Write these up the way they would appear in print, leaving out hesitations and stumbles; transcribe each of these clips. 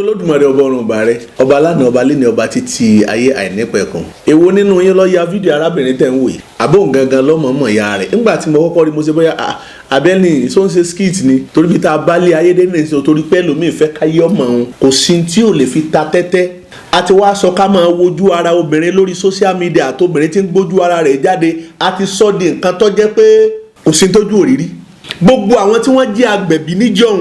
Olódùmarè ọba ọ̀run ọba rẹ ọba lánàá ọba lẹ́ni ọba títí ayé àìnípẹ̀kun. Èwo nínú yín ló ya fídíò arábìnrin tẹ̀ ń wò yìí àbóhùn gangan lọ́mọ̀ọ́mọ̀ ya rẹ̀ nígbà tí mo kọ́kọ́ rí mo ṣe bóyá abẹ́ni tó ń ṣe skit ni torí bí tá a bá lé ayé dé nìyẹn torí pé ẹlòmíì fẹ́ káyé ọmọ òun kò sí tí ò lè fi ta tẹ́tẹ́ a ti wá sọ ká máa wojú ara obìnrin lórí social media àtobìnrin tí ń gbójú ara rẹ̀ jáde a ti sọ di nǹkan tó jẹ́ pé kò sí tójú òrírí gbogbo àwọn tí wọ́n jẹ́ agbẹ̀bí níjọ́un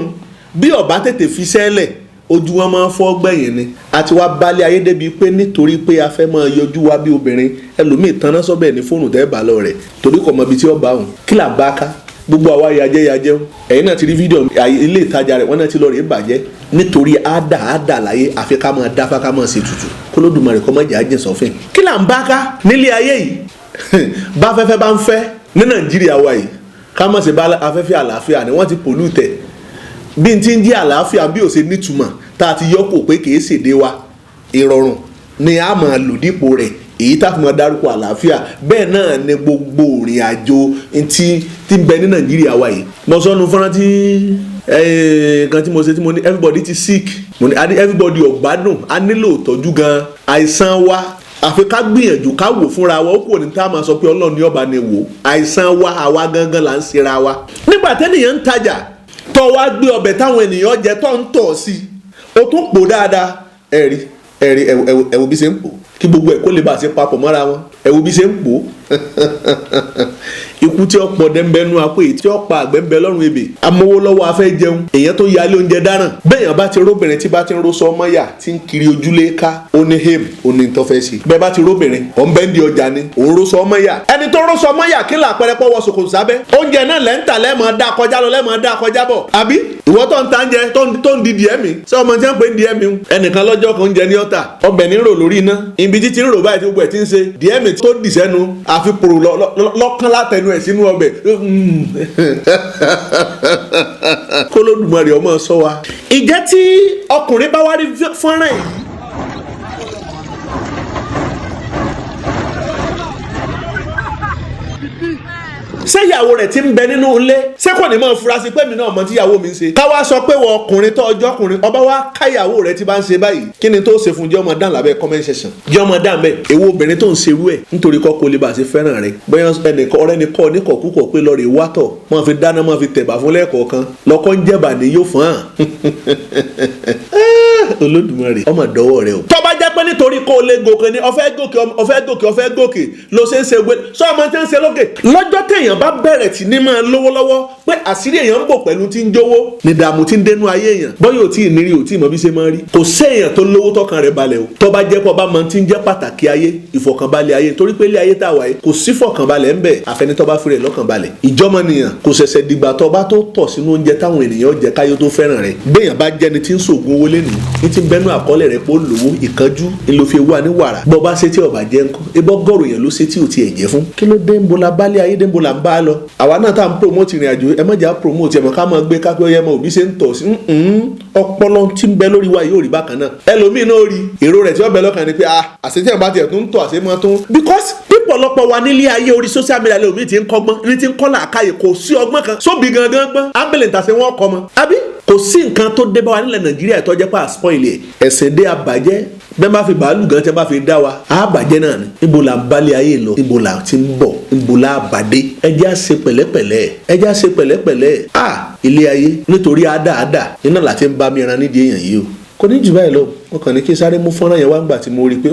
bí ọba tètè fi sẹ́lẹ̀ ojú wọn máa ń fọ́ gbẹ̀yìn ni a ti wá balẹ̀ ayé débi pé nítorí pé a fẹ́ máa yọjú wa bí obìnrin ẹlòmíì tanná sọ́bẹ̀ ní fóònù tẹ́ bá lọ rẹ̀ torí kò mọ ibi tí ó bá òun kí là bá ká gbogbo àwa yajẹ́ ẹ̀yin náà ti rí fídíò ilé ìtajà rẹ̀ wọ́n náà ti lọ rèé bàjẹ́ nítorí àdà láyé àfi ká máa dáfá ká máa ṣe tutù k'Olódùmarè kó má jẹ́ àjẹ́ sọ́fìn kí là ń bá ká nílé ayé yìí bá fẹ́fẹ́ bá ń fẹ́ ní Nàìjíríà wa yìí ká má ṣe bá afẹ́fẹ́ àlàáfíà ni wọ́n ti pollute bí n ti ń jẹ́ àlàáfíà bí ò ṣe nítumọ̀ tá a ti yọkò pé kì í ṣèdè wa ìrọ̀rùn ni a máa lò dípò rẹ̀ èyí tá a fi máa dárúkọ àlàáfíà bẹ́ẹ̀ náà ni gbogbo ìrìn àjò tí ń bẹ ní Nàìjíríà wa yìí mo sọnù fọ́nrán tí kan tí mo ṣe tí mo ní everybody ti sick mo ní everybody ò gbádùn a nílò ìtọ́jú gan àìsàn wa àfi ká gbìyànjú ká wò fúnra wa ó kò ní tá a máa sọ pé Ọlọ́run ní ọba ni wò àìsàn wa àwa gangan là ń ṣera wa nígbà tẹ́nìyàn ń tajà tó wá gbé ọbẹ̀ táwọn ènìyàn jẹ tó ń tọ̀ sí o tún pò dáadáa ẹ̀rí ẹ̀wò bí ṣe ń pò kí gbogbo ẹ̀ kó lè bá ṣe papọ̀ mọ́ra wọn ẹ̀wò bí ṣe ń pò ikú tí ó pọ̀ dẹ́nbẹ́nu apò èyí tí ó pa àgbẹ̀nbẹ́ lọ́rùn ebè amówó lọ́wọ́ afẹ́ jẹun èèyàn tó yálé oúnjẹ dáràn bẹ́ẹ̀yàn bá ti róbìnrin tí bá ti ń rosọ ọmọ yà tí ń kiri ojúlé ká ó ní him ó ní tó fẹ́ ṣe bẹ́ẹ̀ bá ti róbìnrin ọ̀ ń bẹ́ ń di ọjà ni òun rosọ ọmọ yà ẹni tó rosọ ọmọ yà kí làpẹrẹ pọ̀ wọ ṣòkòtò sábẹ́ oúnjẹ náà lẹ́ńtà lẹ́mọ̀ dá kọjá lọ lẹ́mọ̀ dá kọjá bọ̀ àbí ìwọ tó ń ta oúnjẹ tó ń di díẹ̀ mi ṣé ọmọ tí wọ́n pè ń díẹ̀ mi ẹnìkan lọ́jọ́ kan oúnjẹ ní ọ̀tà ọbẹ̀ ní rò lórí iná ibi títí ń rò báyìí tí gbogbo ẹ̀ ti ń ṣe díẹ̀ mi tó dì sẹ́nu àfi pòrò lọ́kàn látẹnu ẹ̀ sínú ọbẹ̀ k'Olódùmarè ọmọ sọ wa. ìjẹ́ tí ọkùnrin bá wá rí fọ́nrán yìí ṣé ìyàwó rẹ̀ ti ń bẹ nínú ilé ṣé kò ní máa fura sí pé mi náà mọ tí ìyàwó mi ń ṣe ká wá sọ pé wọ ọkùnrin tó ọjọ́ ọkùnrin ọba wa ká ìyàwó rẹ̀ ti bá ń ṣe báyìí kí ni tó ṣe fún jẹ́ ọmọ dáhùn lábẹ́ comment section jẹ́ ọmọ dáhùn bẹ́ẹ̀ èwo obìnrin tó ń ṣerú ẹ̀ nítorí kọ́kọ́ lè bá ṣe fẹ́ràn rẹ̀ bóyá ẹnìkan ọ̀rẹ́ ni kọ́ níkọ̀kúkọ̀ pé lọ́ọ̀rẹ́ wátọ̀ máa fi dáná máa fi tẹ̀bà fún lẹ́ẹ̀kọ̀ọ̀kan lọ́kọ́ ń jẹ̀bà ní yóò fún hàn Olódùmarè ọmọ dọ́wọ́ rẹ o. tó bá jẹ́ pé nítorí kó o lè gòkè ni ọ̀fẹ́ gòkè ló ṣe ń ṣe gbé sọ ọmọ tí ń ṣe lókè lọ́jọ́ téèyàn bá bẹ̀rẹ̀ tí ní máa lówó lọ́wọ́ pé àṣírí èèyàn ń bò pẹ̀lú tí ń jówó ní dààmú tí ń dénú ayé èèyàn bọ́yọ̀ tí ì nírí ò tí ì mọ bí ṣe máa rí kò séèyàn tó lówó tọkàn rẹ̀ balẹ̀ o tó bá jẹ́ pọ̀ bá mọ tí ń jẹ́ pàtàkì ayé ìfọ̀kànbalẹ̀ ayé torí pé ilé ayé tá a wà yìí kò sí fọ̀kànbalẹ̀ ń bẹ àfẹnitọ́ bá fúnra ẹ̀ lọ́kànbalẹ̀ ìjọmọnìyàn kò ṣẹ̀ṣẹ̀ dìgbà tó bá tó tọ̀ sínú oúnjẹ táwọn ènìyàn jẹ káyọ̀ tó fẹ́ràn rẹ̀ béèyàn bá jẹ́ni tí ń ṣògùn owó lẹ́nu ní ti bẹ́nu àkọọ́lẹ̀ rẹ̀ pé ó lówó ìkanjú ńlọfẹ́ wà ní wàrà bọ́ bá ṣe tí ọba jẹ́ ńkọ́ ebọ́ gọ́rò yẹn ló ṣe tí ò tiẹ̀ jẹ́ fún kí ló dé ń bo la bálé ayé dé ń bo la ń bá lọ àwa náà tá à ń promote ìrìn àjò ẹ má jà promote ẹ̀ mọ̀ ká máa gbé kápẹ́ ọyẹ mọ̀ òbí ṣe ń tọ̀ sí ọpọlọ tí ń bẹ lórí wa yóò rí bákan náà ẹlòmíì náà rí èrò rẹ̀ tí wọ́n bẹ lọ́kàn ni pé àṣetí ẹ̀ bá tiẹ̀ tó ń tọ̀ àṣemọ́ tó ń because pípọ̀lọpọ̀ wa nílé ayé orí social media lómi ti ń kọ́gbọ́n ní ti ń kọ́ làákàyè kò sí ọgbọ́n kan sóbì gangan gbọ́n ambulance àti wọn kọ́ mọ́ àbí kò sí nǹkan tó dé bá wa nílẹ̀ Nàìjíríà tó jẹ́ pé àspoil ẹ̀ ẹ̀sìn dé àbàjẹ́ bẹ́ẹ̀ bá fi bàálù gan tẹ́ bá fi dá wa àbàjẹ́ náà ni ibo la ń balẹ̀ ayé lọ ibo la ti ń bọ̀ ibo la bàdé ẹjẹ́ á ṣe pẹ̀lẹ́pẹ̀lẹ́ ilé ayé nítorí àdáàdà iná láti ń bá mi ran nídìí èèyàn yìí o kò ní jù báyìí lọ wọn kàn ní kí sáré mú fọ́nrán yẹn wá ń gbà tí mo rí i pé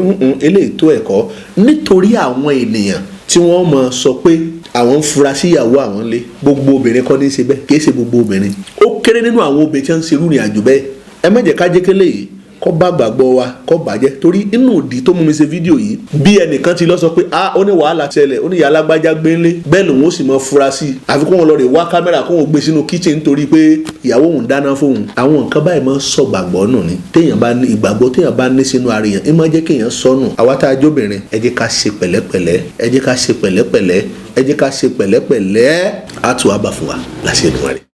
eléyìí tó ẹ̀kọ́ nítorí àwọn ènìyàn tí wọ́n mọ̀ sọ pé àwọn ń fura sí ìyàwó àwọn lé gbogbo obìnrin kọ́ ní í ṣe bẹ́ẹ̀ kì í ṣe gbogbo obìnrin ó kéré nínú àwọn obìnrin tí wọ́n ń ṣerú ìrìn àjò bẹ́ẹ̀ ẹ má jẹ́ ká jẹ́ kélé yìí kọ́ bá gbàgbọ́ wa kọ́ bàjẹ́ torí inú òdì tó mú mi ṣe fídíò yìí bí ẹnìkan ti lọ sọ pé ó ní wàhálà ṣẹlẹ̀ ó ní ìyá alágbájá gbé ńlé bẹ́ẹ̀ lòun ó sì mọ fura sí i àfi kó wọn lọ rè wá kámẹ́rà kó wọn gbé sínú kíchìn nítorí pé ìyàwó òun dáná fóun àwọn nǹkan báyìí máa ń sọ gbàgbọ́ nù ni téèyàn bá ní ìgbàgbọ́ téèyàn bá ní sínú ara èèyàn ẹ má jẹ́ kéèyàn sọnù àwa tá a jóbìnrin ẹ jẹ́ ká ṣe pẹ̀lẹ́pẹ̀lẹ́ ẹ jẹ́ ká ṣe pẹ̀lẹ́pẹ̀lẹ́ ẹ jẹ́ ká ṣe pẹ̀lẹ́pẹ̀lẹ́ á tù wá bà fún wa láṣẹ Èdùmàrè.